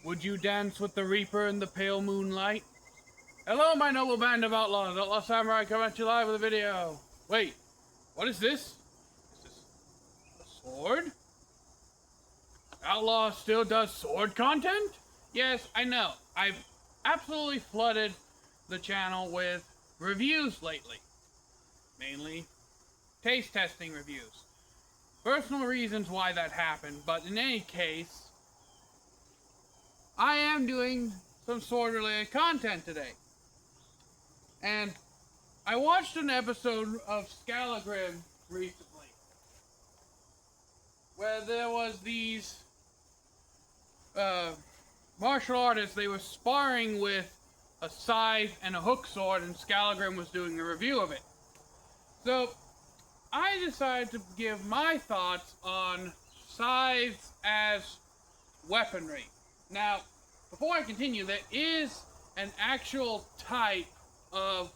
Would you dance with the Reaper in the pale moonlight? Hello, my noble band of outlaws. Outlaw Samurai coming at you live with a video. Wait, what is this? Is this a sword? Outlaw still does sword content? Yes, I know. I've absolutely flooded the channel with reviews lately. Mainly taste testing reviews. Personal reasons why that happened, but in any case, I am doing some sword-related content today. And I watched an episode of Scythe-man recently, where there was these martial artists. They were sparring with a scythe and a hook sword, and Scythe-man was doing a review of it. So I decided to give my thoughts on scythes as weaponry. Now, before I continue, there is an actual type of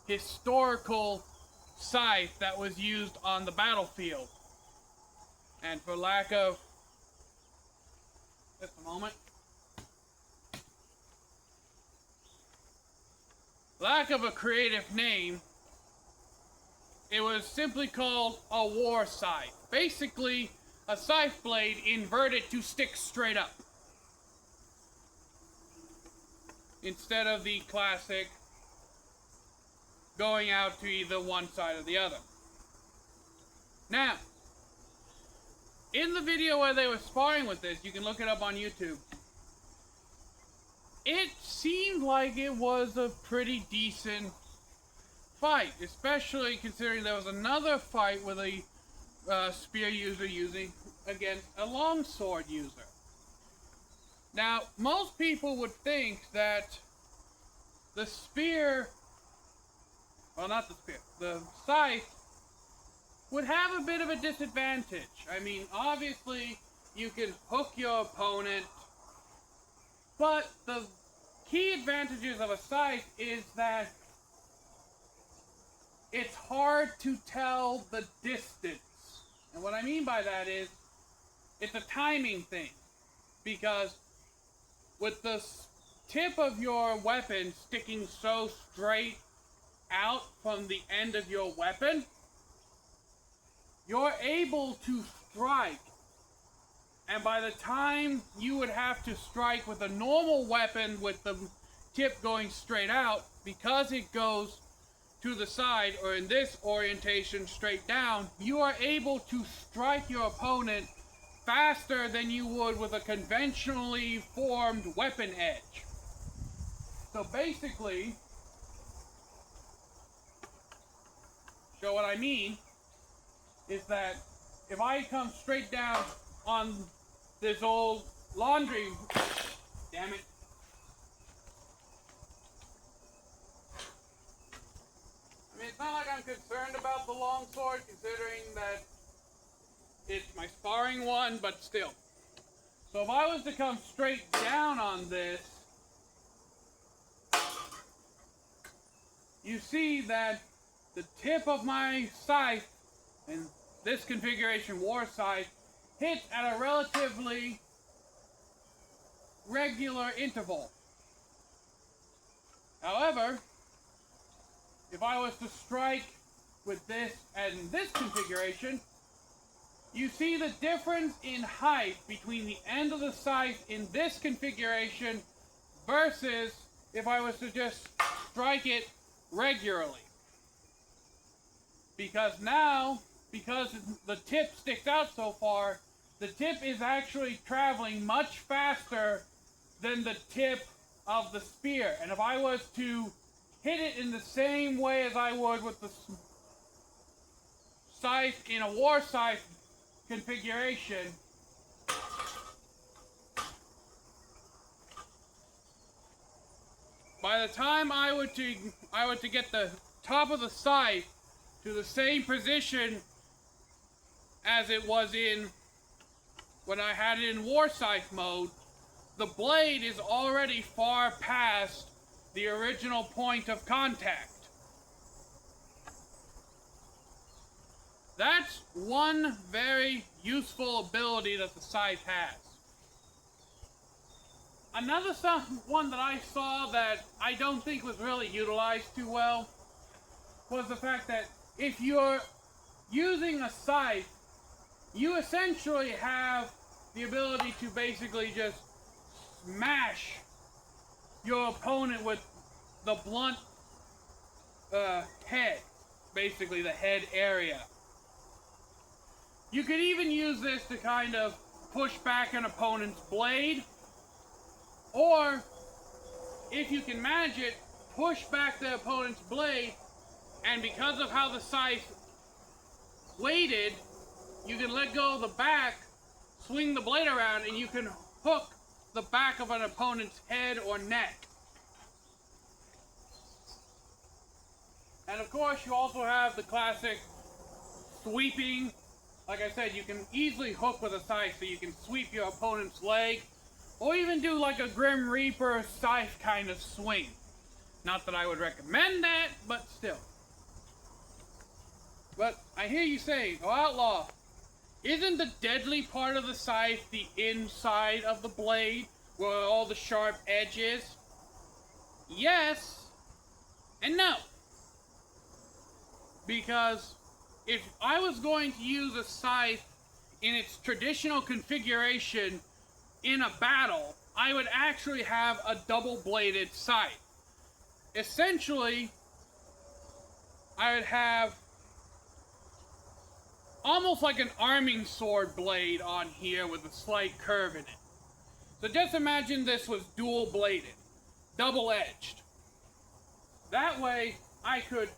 historical scythe that was used on the battlefield. And for lack of... just a moment. Lack of a creative name, it was simply called a war scythe. Basically, a scythe blade inverted to stick straight up, instead of the classic going out to either one side or the other. Now, in the video where they were sparring with this, you can look it up on YouTube, it seemed like it was a pretty decent fight, especially considering there was another fight with a spear user using against a longsword user. Now, most people would think that the spear, well, not the spear, the scythe would have a bit of a disadvantage. I mean, obviously, you can hook your opponent, but the key advantages of a scythe is that it's hard to tell the distance. And what I mean by that is, it's a timing thing. Because with the tip of your weapon sticking so straight out from the end of your weapon, you're able to strike. And by the time you would have to strike with a normal weapon with the tip going straight out, because it goes to the side, or in this orientation straight down, you are able to strike your opponent faster than you would with a conventionally formed weapon edge. So basically, so what I mean is that if I come straight down on this old laundry, damn it, I mean, it's not like I'm concerned about the longsword, considering that it's my sparring one, but still. So if I was to come straight down on this, you see that the tip of my scythe, in this configuration war scythe, hits at a relatively regular interval. However, if I was to strike with this and this configuration, you see the difference in height between the end of the scythe in this configuration versus if I was to just strike it regularly. Because now, because the tip sticks out so far, the tip is actually traveling much faster than the tip of the spear. And if I was to hit it in the same way as I would with the scythe in a war scythe configuration, by the time I were to get the top of the scythe to the same position as it was in when I had it in war scythe mode, the blade is already far past the original point of contact. That's one very useful ability that the scythe has. Another one that I saw that I don't think was really utilized too well was the fact that if you're using a scythe, you essentially have the ability to basically just smash your opponent with the blunt head, basically the head area. You could even use this to kind of push back an opponent's blade, or if you can manage it, push back the opponent's blade, and because of how the scythe weighted, you can let go of the back, swing the blade around, and you can hook the back of an opponent's head or neck. And of course, you also have the classic sweeping. Like I said, you can easily hook with a scythe, so you can sweep your opponent's leg, or even do like a Grim Reaper scythe kind of swing. Not that I would recommend that, but still. But I hear you say, oh Outlaw, isn't the deadly part of the scythe the inside of the blade, where all the sharp edge is? Yes, and no. Because if I was going to use a scythe in its traditional configuration in a battle, I would actually have a double-bladed scythe. Essentially, I would have almost like an arming sword blade on here with a slight curve in it. So just imagine this was dual-bladed, double-edged. That way, I could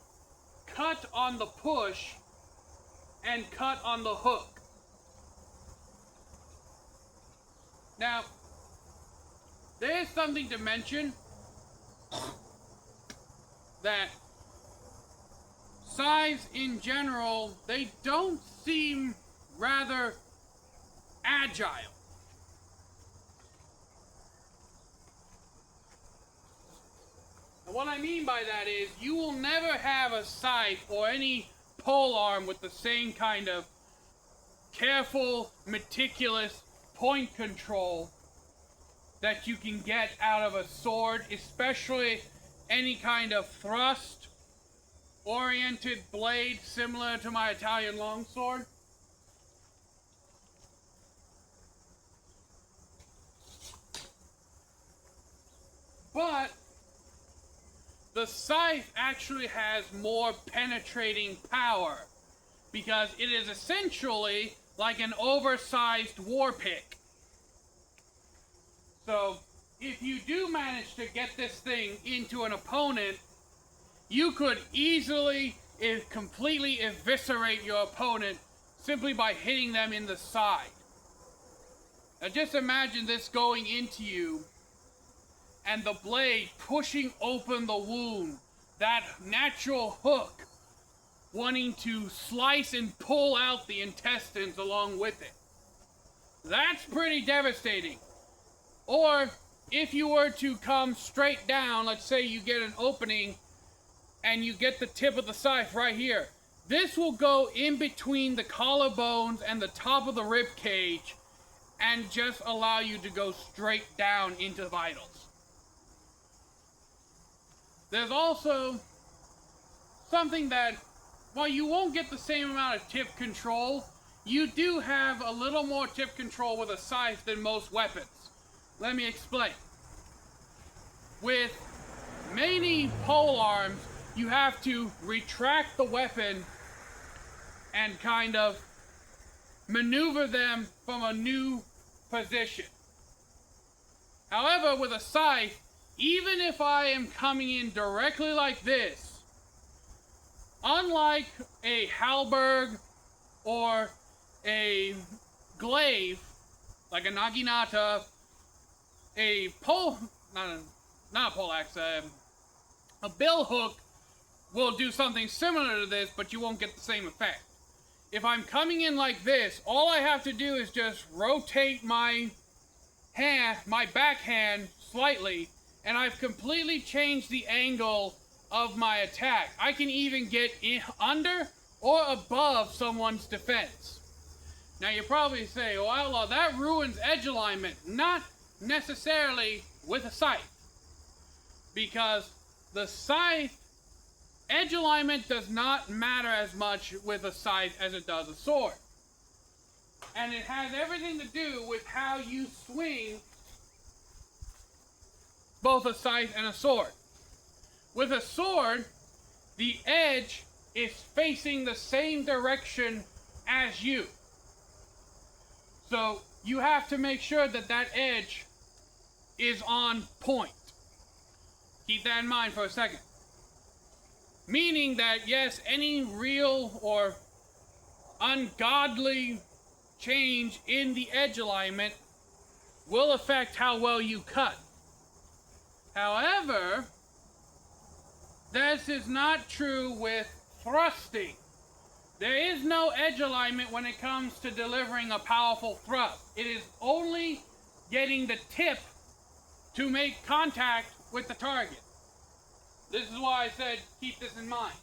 cut on the push and cut on the hook. Now, there is something to mention, that scythes in general, they don't seem rather agile. And what I mean by that is, you will never have a scythe or any polearm with the same kind of careful, meticulous point control that you can get out of a sword, especially any kind of thrust oriented blade similar to my Italian longsword. But the scythe actually has more penetrating power because it is essentially like an oversized war pick. So if you do manage to get this thing into an opponent, you could easily, completely eviscerate your opponent simply by hitting them in the side. Now just imagine this going into you and the blade pushing open the wound, that natural hook wanting to slice and pull out the intestines along with it. That's pretty devastating. Or if you were to come straight down, let's say you get an opening and you get the tip of the scythe right here. This will go in between the collarbones and the top of the rib cage and just allow you to go straight down into the vitals. There's also something that, while you won't get the same amount of tip control, you do have a little more tip control with a scythe than most weapons. Let me explain. With many polearms, you have to retract the weapon and kind of maneuver them from a new position. However, with a scythe, even if I am coming in directly like this, unlike a halberd or a glaive, like a naginata, not a poleaxe, a bill hook will do something similar to this, but you won't get the same effect. If I'm coming in like this, all I have to do is just rotate my hand, my backhand slightly, and I've completely changed the angle of my attack. I can even get under or above someone's defense. Now you probably say, oh Outlaw, that ruins edge alignment. Not necessarily with a scythe. Because the scythe, edge alignment does not matter as much with a scythe as it does a sword. And it has everything to do with how you swing both a scythe and a sword. With a sword, the edge is facing the same direction as you. So you have to make sure that that edge is on point. Keep that in mind for a second. Meaning that, yes, any real or ungodly change in the edge alignment will affect how well you cut. However, this is not true with thrusting. There is no edge alignment when it comes to delivering a powerful thrust. It is only getting the tip to make contact with the target. This is why I said keep this in mind.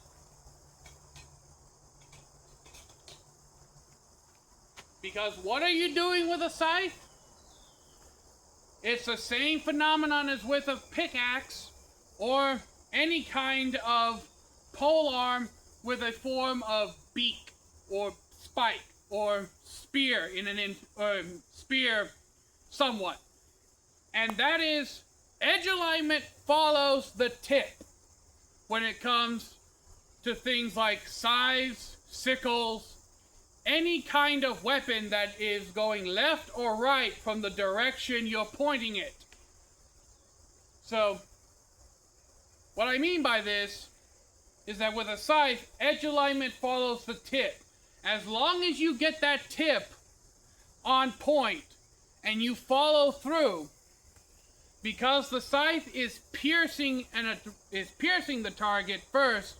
Because what are you doing with a scythe? It's the same phenomenon as with a pickaxe or any kind of polearm with a form of beak or spike or spear spear somewhat. And that is, edge alignment follows the tip when it comes to things like scythes, sickles, any kind of weapon that is going left or right from the direction you're pointing it. So, what I mean by this is that with a scythe, edge alignment follows the tip. As long as you get that tip on point and you follow through, because the scythe is piercing the target first,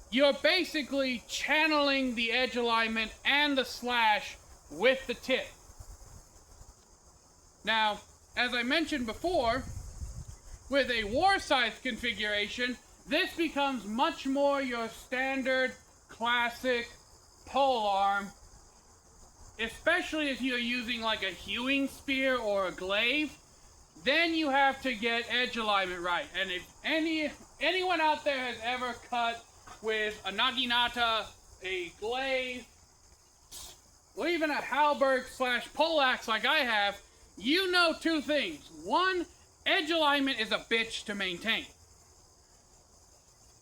you're basically channeling the edge alignment and the slash with the tip. Now, as I mentioned before, with a war scythe configuration, this becomes much more your standard classic polearm, especially if you're using like a hewing spear or a glaive. Then you have to get edge alignment right. And if anyone out there has ever cut with a naginata, a glaive, or even a halberd / poleaxe like I have, you know two things. One, edge alignment is a bitch to maintain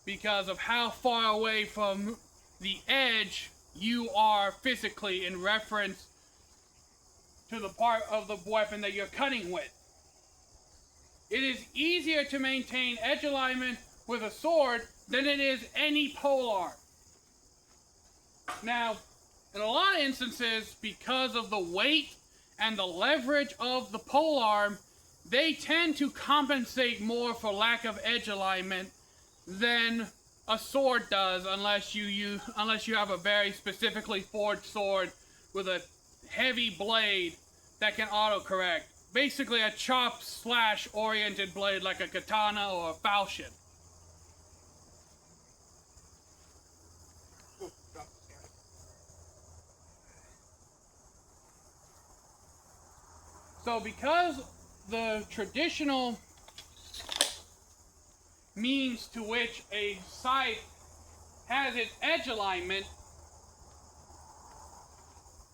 because of how far away from the edge you are physically in reference to the part of the weapon that you're cutting with. It is easier to maintain edge alignment with a sword than it is any polearm. Now, in a lot of instances, because of the weight and the leverage of the polearm, they tend to compensate more for lack of edge alignment than a sword does, unless you have a very specifically forged sword with a heavy blade that can autocorrect. Basically a chop / oriented blade like a katana or a falchion. So because the traditional means to which a scythe has its edge alignment,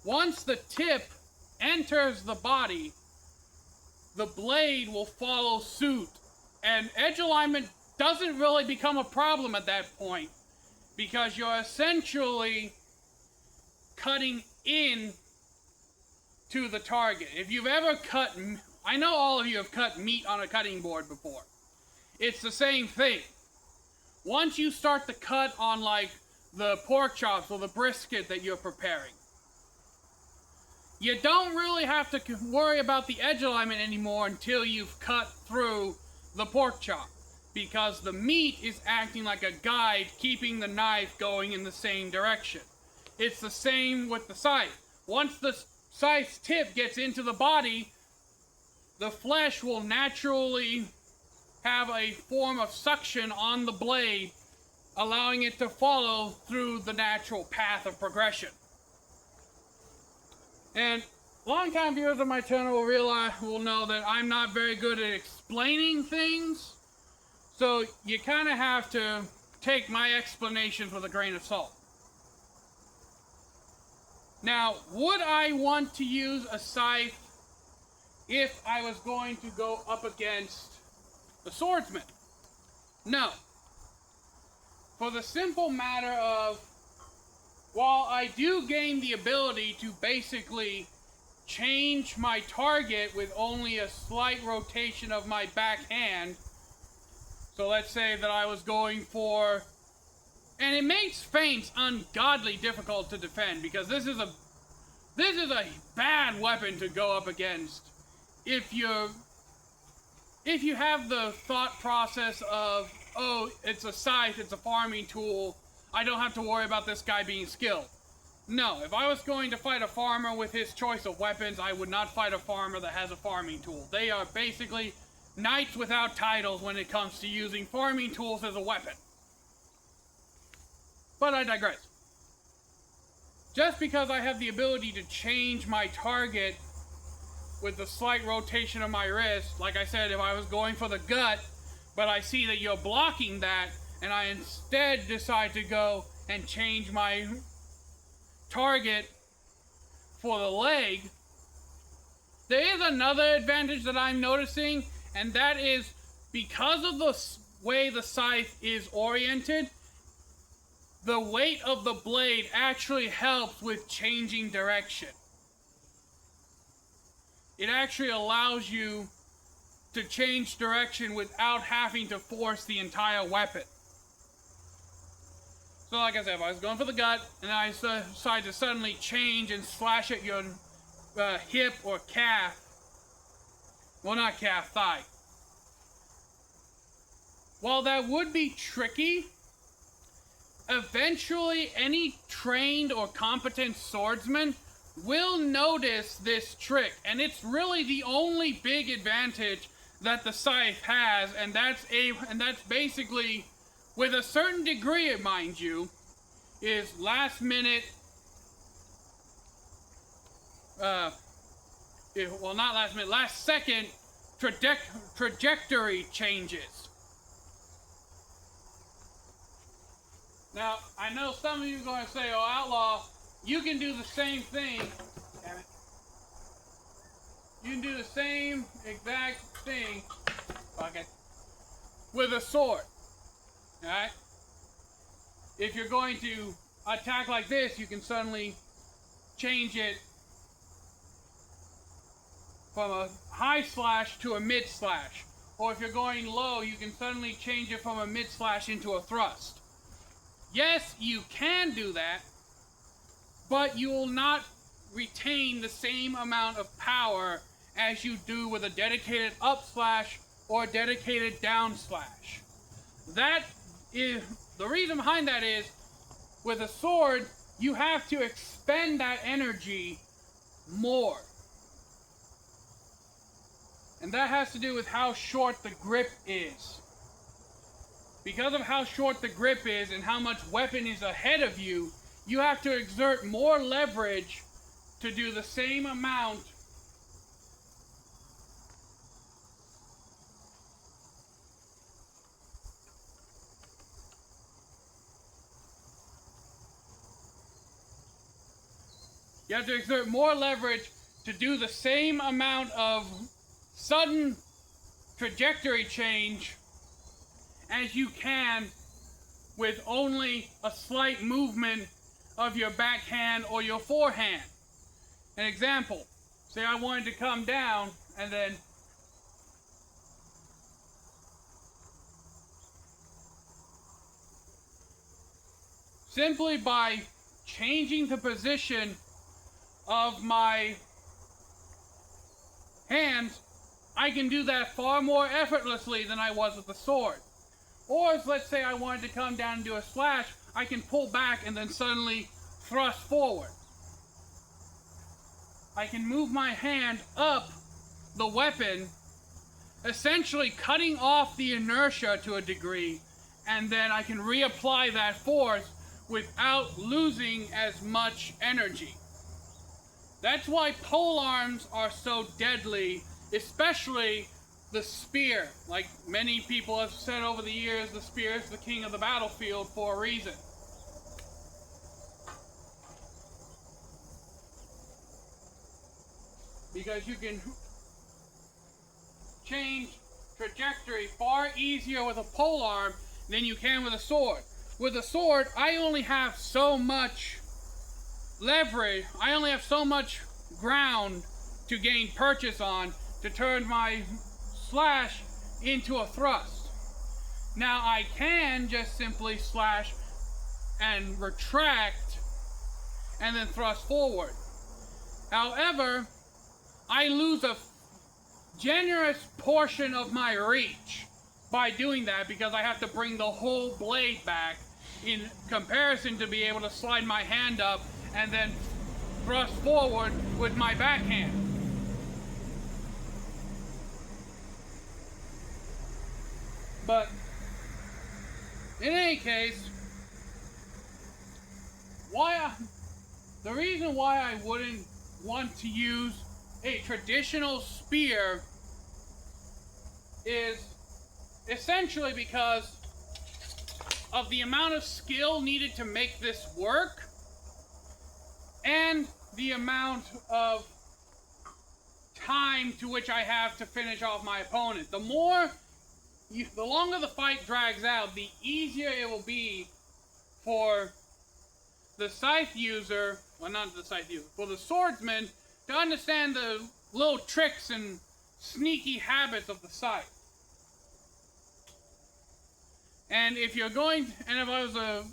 once the tip enters the body, the blade will follow suit, and edge alignment doesn't really become a problem at that point because you're essentially cutting in to the target. If you've ever cut, I know all of you have cut meat on a cutting board before. It's the same thing. Once you start the cut on like the pork chops or the brisket that you're preparing, you don't really have to worry about the edge alignment anymore until you've cut through the pork chop, because the meat is acting like a guide, keeping the knife going in the same direction. It's the same with the scythe. Once the scythe's tip gets into the body, the flesh will naturally have a form of suction on the blade, allowing it to follow through the natural path of progression. And Long-time viewers of my channel will know that I'm not very good at explaining things, so you kind of have to take my explanations with a grain of salt. Now, would I want to use a scythe if I was going to go up against the swordsman? No. For the simple matter of, while I do gain the ability to basically change my target with only a slight rotation of my backhand, so let's say that I was going for, and it makes feints ungodly difficult to defend, because this is a bad weapon to go up against if you have the thought process of, oh, it's a scythe, it's a farming tool, I don't have to worry about this guy being skilled. No, if I was going to fight a farmer with his choice of weapons, I would not fight a farmer that has a farming tool. They are basically knights without titles when it comes to using farming tools as a weapon. But I digress. Just because I have the ability to change my target with the slight rotation of my wrist, like I said, if I was going for the gut, but I see that you're blocking that, and I instead decide to go and change my target for the leg, there is another advantage that I'm noticing, and that is because of the way the scythe is oriented, the weight of the blade actually helps with changing direction. It actually allows you to change direction without having to force the entire weapon. So like I said, if I was going for the gut, and I decide to suddenly change and slash at your hip or calf, well, not calf, thigh. While that would be tricky, eventually any trained or competent swordsman will notice this trick, and it's really the only big advantage that the scythe has, and that's basically, with a certain degree, mind you, is last second trajectory changes. Now, I know some of you are going to say, oh, Outlaw, you can do the same thing. Damn it. You can do the same exact thing, okay, with a sword. Alright? If you're going to attack like this, you can suddenly change it from a high slash to a mid slash. Or if you're going low, you can suddenly change it from a mid slash into a thrust. Yes, you can do that, but you will not retain the same amount of power as you do with a dedicated up slash or a dedicated down slash. That is, the reason behind that is, with a sword, you have to expend that energy more. And that has to do with how short the grip is. Because of how short the grip is and how much weapon is ahead of you, you have to exert more leverage to do the same amount to do the same amount of sudden trajectory change as you can with only a slight movement of your backhand or your forehand. An example, say I wanted to come down and then simply by changing the position of my hands, I can do that far more effortlessly than I was with the sword. Or let's say I wanted to come down and do a slash, I can pull back and then suddenly thrust forward. I can move my hand up the weapon, essentially cutting off the inertia to a degree, and then I can reapply that force without losing as much energy. That's why pole arms are so deadly, especially the spear. Like many people have said over the years, the spear is the king of the battlefield for a reason. Because you can change trajectory far easier with a pole arm than you can with a sword. With a sword, I only have so much leverage, I only have so much ground to gain purchase on to turn my slash into a thrust. Now I can just simply slash and retract and then thrust forward. However, I lose a generous portion of my reach by doing that because I have to bring the whole blade back in comparison to be able to slide my hand up and then thrust forward with my backhand. But in any case, the reason why I wouldn't want to use a traditional spear is essentially because of the amount of skill needed to make this work and the amount of time to which I have to finish off my opponent. The longer the fight drags out, the easier it will be for the scythe user, well, not the scythe user, for the swordsman to understand the little tricks and sneaky habits of the scythe. And if you're going, and if I was and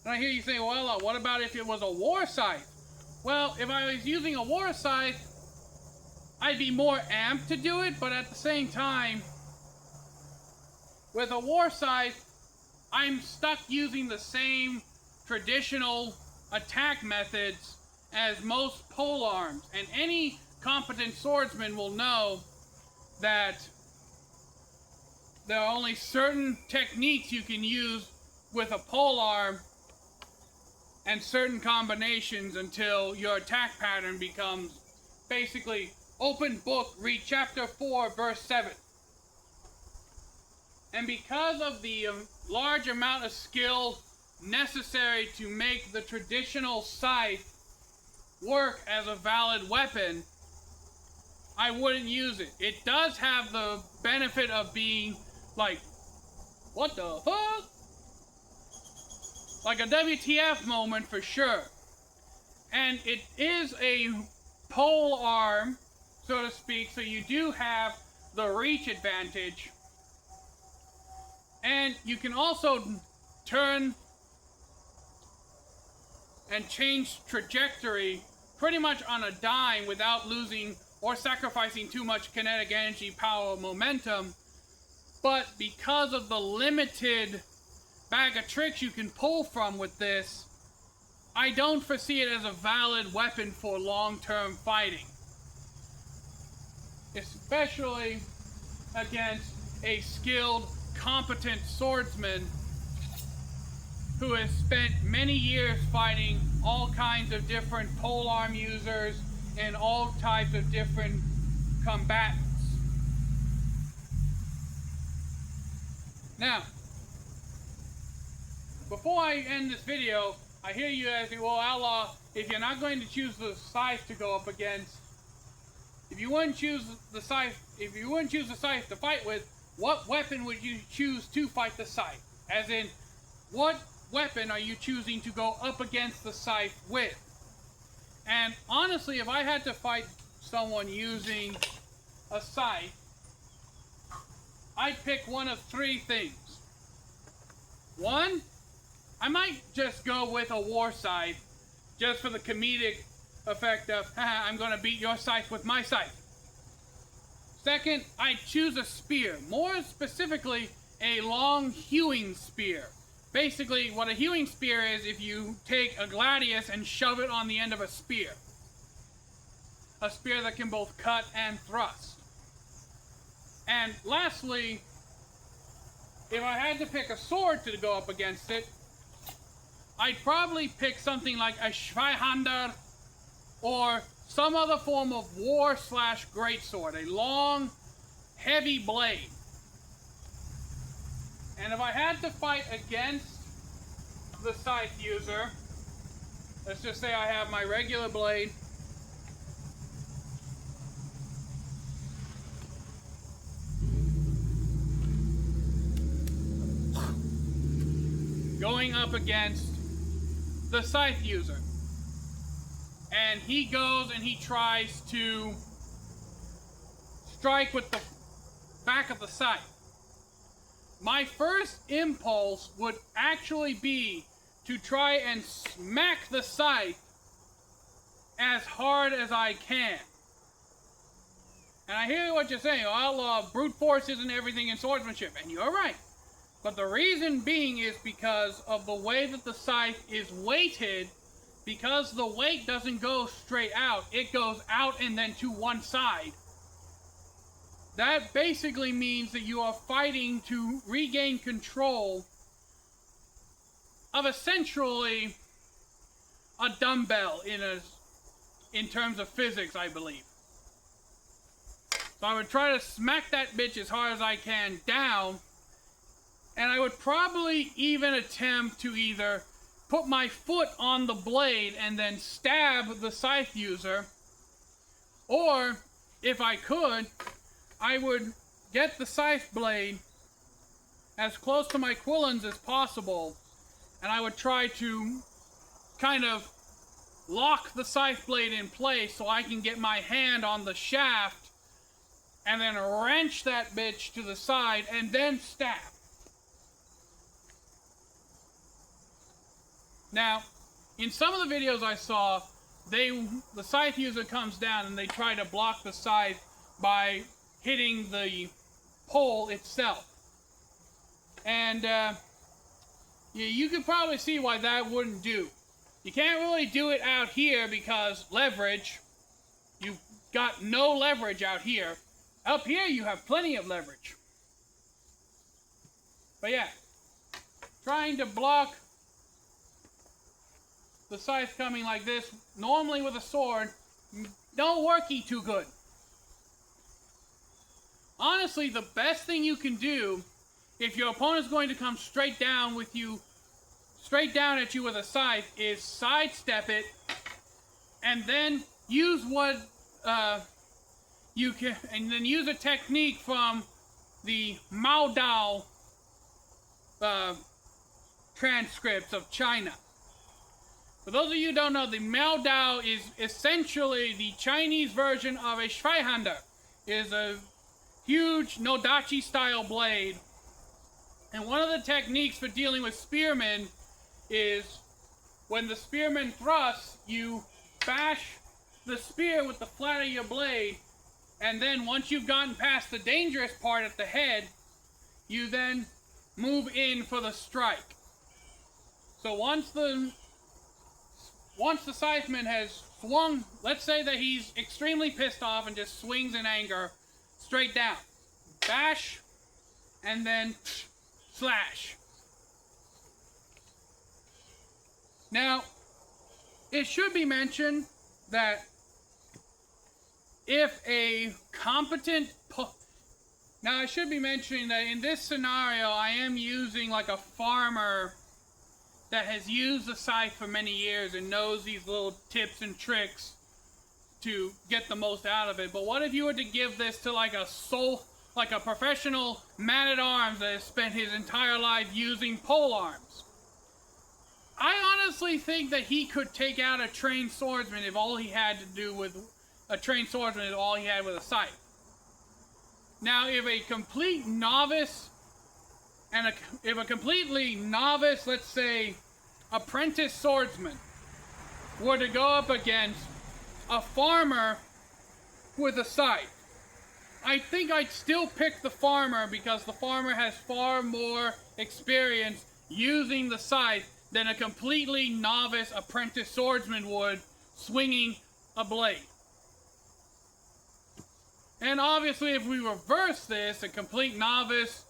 I hear you say, well, what about if it was a war scythe? Well, if I was using a war scythe, I'd be more amped to do it, but at the same time, with a war scythe, I'm stuck using the same traditional attack methods as most pole arms. And any competent swordsman will know that there are only certain techniques you can use with a pole arm and certain combinations until your attack pattern becomes basically open book, read chapter 4, verse 7. And because of the large amount of skill necessary to make the traditional scythe work as a valid weapon, I wouldn't use it. It does have the benefit of being like, what the fuck? Like a WTF moment for sure. And it is a pole arm, so to speak, so you do have the reach advantage. And you can also turn and change trajectory pretty much on a dime without losing or sacrificing too much kinetic energy, power, momentum. But because of the limited bag of tricks you can pull from with this, I don't foresee it as a valid weapon for long-term fighting. Especially against a skilled, competent swordsman who has spent many years fighting all kinds of different polearm users and all types of different combatants. Now, before I end this video, I hear you asking, well, Outlaw, if you're not going to choose the scythe to go up against, if you wouldn't choose the scythe to fight with, what weapon would you choose to fight the scythe? As in, what weapon are you choosing to go up against the scythe with? And honestly, if I had to fight someone using a scythe, I'd pick one of three things. One, I might just go with a war scythe, just for the comedic effect of, haha, I'm going to beat your scythe with my scythe. Second, I'd choose a spear, more specifically, a long hewing spear. Basically, what a hewing spear is, if you take a gladius and shove it on the end of a spear. A spear that can both cut and thrust. And lastly, if I had to pick a sword to go up against it, I'd probably pick something like a Zweihander or some other form of war slash greatsword, a long, heavy blade. And if I had to fight against the scythe user, let's just say I have my regular blade. Going up against the scythe user. And he goes and he tries to strike with the back of the scythe. My first impulse would actually be to try and smack the scythe as hard as I can. And I hear what you're saying, outlaw, brute force isn't everything in swordsmanship, and you're right. But the reason being is because of the way that the scythe is weighted. Because the weight doesn't go straight out, it goes out and then to one side. That basically means that you are fighting to regain control of essentially a dumbbell in terms of physics, I believe. So I would try to smack that bitch as hard as I can down, and I would probably even attempt to either put my foot on the blade and then stab the scythe user, or if I could, I would get the scythe blade as close to my quillons as possible, and I would try to kind of lock the scythe blade in place so I can get my hand on the shaft and then wrench that bitch to the side and then stab. Now, in some of the videos I saw, the scythe user comes down and they try to block the scythe by hitting the pole itself. And you could probably see why that wouldn't do. You can't really do it out here because leverage. You've got no leverage out here. Up here you have plenty of leverage. But yeah, trying to block the scythe coming like this, normally with a sword, don't worky too good. Honestly, the best thing you can do if your opponent's going to come straight down at you with a scythe is sidestep it and then use use a technique from the Mao Dao transcripts of China. For those of you who don't know, the Mao Dao is essentially the Chinese version of a Schweihander. It is a huge Nodachi style blade. And one of the techniques for dealing with spearmen is when the spearman thrusts, you bash the spear with the flat of your blade, and then once you've gotten past the dangerous part at the head, you then move in for the strike. So once the Scythe-man has swung, let's say that he's extremely pissed off and just swings in anger, straight down. Bash, and then slash. Now, it should be mentioned that if a competent... Now, I should be mentioning that in this scenario, I am using like a farmer that has used the scythe for many years and knows these little tips and tricks to get the most out of it. But what if you were to give this to like a professional man-at-arms that has spent his entire life using pole arms? I honestly think that he could take out a trained swordsman if all he had to do with a trained swordsman is all he had with a scythe. Now, if a complete novice if a completely novice, let's say, apprentice swordsman were to go up against a farmer with a scythe, I think I'd still pick the farmer because the farmer has far more experience using the scythe than a completely novice apprentice swordsman would swinging a blade. And obviously, if we reverse this, a complete novice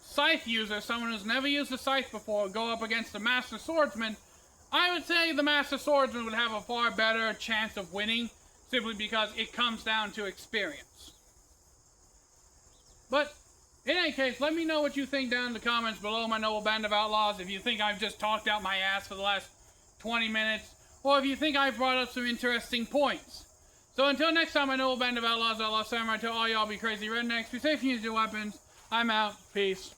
scythe user, someone who's never used a scythe before, go up against a master swordsman, I would say the Master Swordsman would have a far better chance of winning, simply because it comes down to experience. But, in any case, let me know what you think down in the comments below, my noble band of outlaws. If you think I've just talked out my ass for the last 20 minutes, or if you think I've brought up some interesting points. So until next time, my noble band of outlaws, outlaw samurai, to all y'all be crazy rednecks, be safe and use your weapons. I'm out. Peace.